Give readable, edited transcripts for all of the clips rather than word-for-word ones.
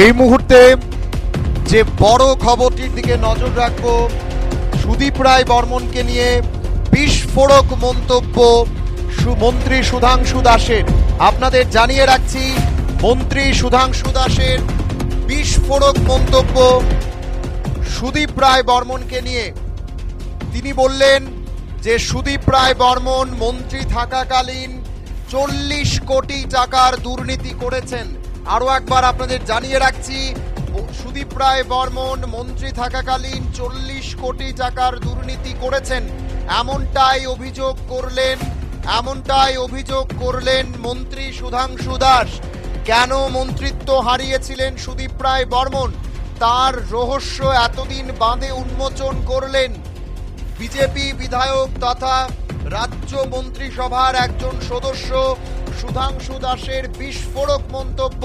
এই মুহূর্তে যে বড় খবরটির দিকে নজর রাখবো, সুদীপ রায় বর্মনকে নিয়ে বিস্ফোরক মন্তব্য মন্ত্রী সুধাংশু দাসের। আপনাদের জানিয়ে রাখছি, মন্ত্রী সুধাংশু দাসের বিস্ফোরক মন্তব্য সুদীপ রায় বর্মনকে নিয়ে। তিনি বললেন যে সুদীপ রায় বর্মন মন্ত্রী থাকাকালীন 40 কোটি টাকার দুর্নীতি করেছেন। আরো একবার আপনাদের জানিয়ে রাখছি, সুদীপ রায় বর্মন মন্ত্রী থাকাকালীন 40 কোটি টাকার দুর্নীতি করেছেন, এমনটাই অভিযোগ করলেন মন্ত্রী সুধাংশু দাস। কেন মন্ত্রিত্ব হারিয়েছিলেন সুদীপ রায় বর্মন, তার রহস্য এতদিন বাঁধে উন্মোচন করলেন বিজেপি বিধায়ক তথা রাজ্য মন্ত্রিসভার একজন সদস্য সুধাংশু দাসের বিস্ফোরক মন্তব্য।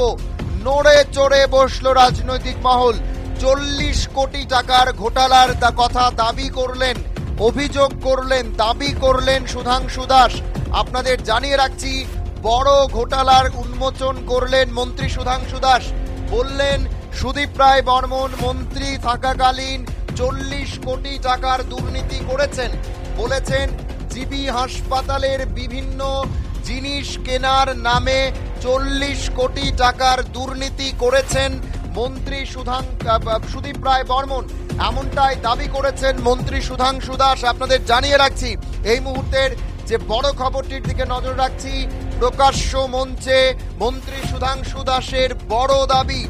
নড়ে চড়ে বসল রাজনৈতিক মহল। 40 কোটি টাকার ঘোটালার কথা দাবি করলেন সুধাংশু দাস। আপনাদের জানিয়ে রাখছি, বড় ঘোটালার উন্মোচন করলেন মন্ত্রী সুধাংশু দাস। বললেন সুদীপ রায় বর্মন মন্ত্রী থাকাকালীন 40 কোটি টাকার দুর্নীতি করেছেন। বলেছেন জিবি হাসপাতালের বিভিন্ন জিনিস কেনার নামে 40 কোটি টাকার দুর্নীতি করেছেন মন্ত্রী সুদীপ রায় বর্মন, এমনটাই দাবি করেছেন মন্ত্রী সুধাংশু দাস। আপনাদের জানিয়ে রাখছি, এই মুহূর্তের যে বড় খবরটির দিকে নজর রাখছি, প্রকাশ্য মঞ্চে মন্ত্রী সুধাংশু দাসের বড় দাবি।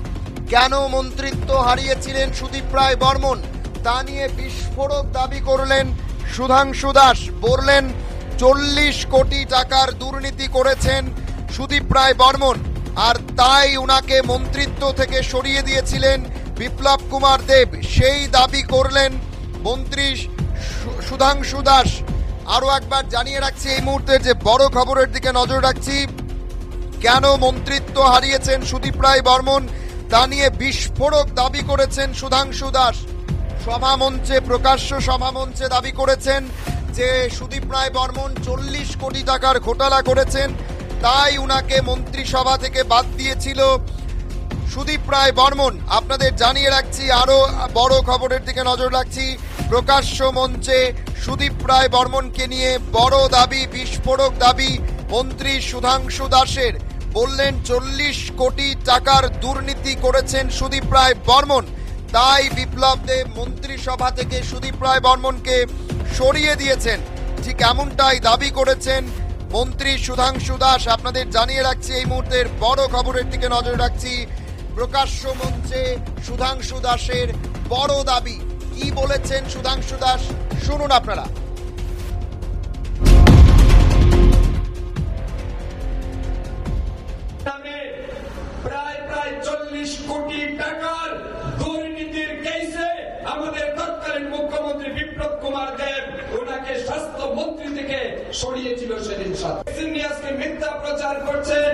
কেন মন্ত্রিত্ব হারিয়েছিলেন সুদীপ রায় বর্মন, তা নিয়ে বিস্ফোরক দাবি করলেন সুধাংশু দাস। বললেন 40 কোটি টাকার দুর্নীতি করেছেন সুদীপ রায় বর্মন, আর তাই উনাকে মন্ত্রিত্ব থেকে সরিয়ে দিয়েছিলেন বিপ্লব কুমার দেব। সেই দাবি করলেন মন্ত্রী সুধাংশু দাস। আরো একবার জানিয়ে রাখছি, এই মুহূর্তে যে বড় খবরের দিকে নজর রাখছি, কেন মন্ত্রিত্ব হারিয়েছেন সুদীপ রায় বর্মন, তা নিয়ে বিস্ফোরক দাবি করেছেন সুধাংশু দাস। প্রকাশ্য সভামঞ্চে দাবি করেছেন যে সুদীপ রায় বর্মন 40 কোটি টাকার ঘোটালা করেছেন, তাই উনাকে মন্ত্রিসভা থেকে বাদ দিয়েছিল সুদীপ রায় বর্মন। আপনাদের জানিয়ে রাখছি, আরো বড় খবরের দিকে নজর রাখছি, প্রকাশ্য মঞ্চে সুদীপ রায় বর্মনকে নিয়ে বড় দাবি, বিস্ফোরক দাবি মন্ত্রী সুধাংশু দাসের। বললেন 40 কোটি টাকার দুর্নীতি করেছেন সুদীপ রায় বর্মন, তাই বিপ্লব দেব মন্ত্রিসভা থেকে সুদীপ রায় বর্মনকে সরিয়ে দিয়েছেন। ঠিক এমনটাই দাবি করেছেন মন্ত্রী সুধাংশু দাস। আপনাদের জানিয়ে রাখছি, এই মুহূর্তের বড় খবরের দিকে নজর রাখছি, প্রকাশ্য মঞ্চে সুধাংশু দাসের বড় দাবি। কি বলেছেন সুধাংশু দাস, শুনুন আপনারা। প্রায় 40 কোটি টাকার দুর্নীতির কেসে আমাদের তৎকালীন মুখ্যমন্ত্রী বিপ্লব কুমার দেব ওনাকে স্বাস্থ্য মন্ত্রী থেকে সরিয়েছিল সেদিন। আজকে মিথ্যা প্রচার করছেন,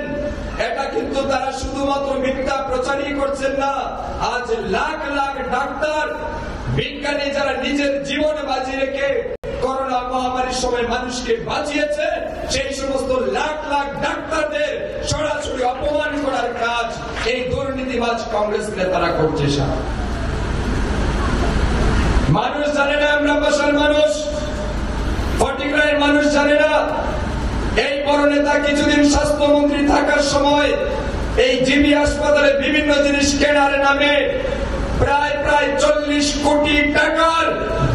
এটা কিন্তু তারা শুধুমাত্র মিথ্যা প্রচারই করছেন না, আজ লাখ লাখ ডাক্তার বিজ্ঞানী যারা নিজের জীবন বাজি রেখে করোনা মহামারীর সময় মানুষকে বাঁচিয়েছে, সেই সমস্ত লাখ লাখ ডাক্তারদের সরাসরি অপমান করার কাজ এই দুর্নীতিবাজ কংগ্রেস নেতারা করছে। মানুষ জানে না, আমরা বাসার মানুষ, ফটিকরায়ের মানুষ জানে না, এই বড় নেতা কিছুদিন স্বাস্থ্যমন্ত্রী থাকার সময় এই জিবি হাসপাতালে বিভিন্ন জিনিস কেনার নামে প্রায় 40 কোটি টাকার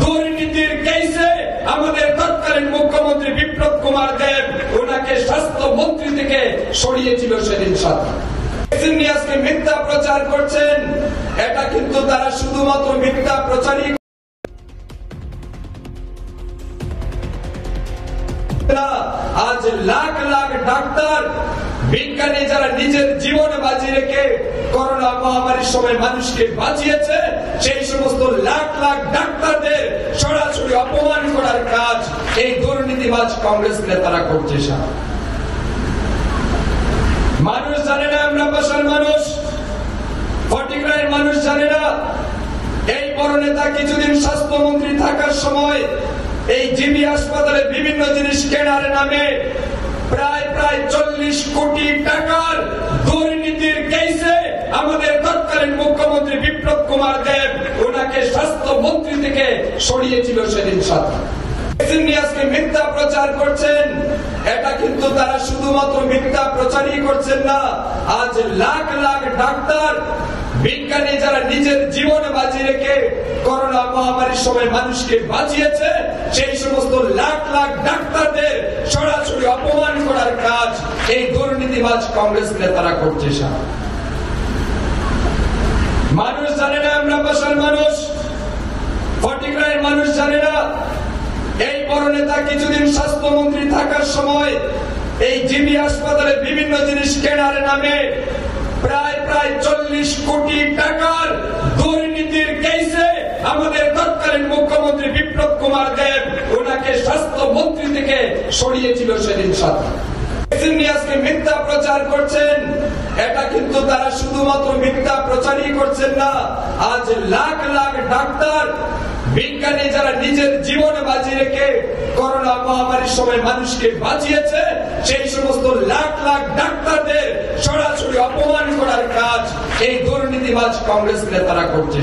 দুর্নীতির কেসে আমাদের তৎকালীন মুখ্যমন্ত্রী বিপ্লব কুমার দেব ওনাকে স্বাস্থ্য মন্ত্রী থেকে সরিয়েছিল সেদিন। আজকে মিথ্যা প্রচার করছেন, এটা কিন্তু তারা শুধুমাত্র মিথ্যা প্রচারই না, আজ লাখ লাখ ডাক্তার বিজ্ঞানী যারা নিজের জীবন বাজি রেখে করোনা মহামারীর সময় মানুষকে বাঁচিয়েছে, সেই সমস্ত লাখ লাখ ডাক্তারদের সরাসরি অপমান করার কাজ এই দুর্নীতিবাজ কংগ্রেস নেতারা করছে। মানুষ জানে না, আমরা বাসার মানুষ, ফটিকরায়ের মানুষ জানে না, এই বড় নেতা কিছুদিন স্বাস্থ্যমন্ত্রী থাকার সময় এই জিবি হাসপাতালে বিভিন্ন জিনিস কেনার নামে প্রায় 40 কোটি টাকার দুর্নীতির কেসে আমাদের তৎকালীন স্বাস্থ্যমন্ত্রী থেকে সরিয়েছিল সেদিন সাথে আজকে মিথ্যা প্রচার করছেন। এটা কিন্তু তারা শুধুমাত্র মিথ্যা প্রচারই করছেন না, আজ লাখ লাখ ডাক্তার বিজ্ঞানী যারা নিজের জীবন বাজি রেখে করোনা মহামারীর সময় মানুষকে বাঁচিয়েছে, সেই সমস্ত লাখ লাখ ডাক্তারদের সরাসরি অপমান করার কাজ এই দুর্নীতিবাজ কংগ্রেস নেতারা করছে। মানুষ জানে না, আমরা বাসার মানুষ, ফটিকরায়ের মানুষ জানে না, এই বড় নেতা কিছুদিন স্বাস্থ্যমন্ত্রী থাকার সময় এই জিবি হাসপাতালে বিভিন্ন জিনিস কেনার নামে প্রায় 40 কোটি টাকার দুর্নীতির কেসে আমাদের তৎকালীন মুখ্যমন্ত্রী বিপ্লব কুমার দেব ওনাকে স্বাস্থ্যমন্ত্রী থেকে সরিয়েছিল সেদিন সাথে আজকে মিথ্যা প্রচার করছেন। এটা কিন্তু তারা শুধুমাত্র মিথ্যা প্রচারই করছেন না, আজ লাখ লাখ ডাক্তার বিজ্ঞানী যারা নিজের জীবন বাজি রেখে করোনা মহামারীর সময় মানুষকে বাঁচিয়েছে, সেই সমস্ত লাখ লাখ ডাক্তারদের সরাসরি অপমান করার কাজ এই দুর্নীতিবাজ কংগ্রেস নেতারা করছে।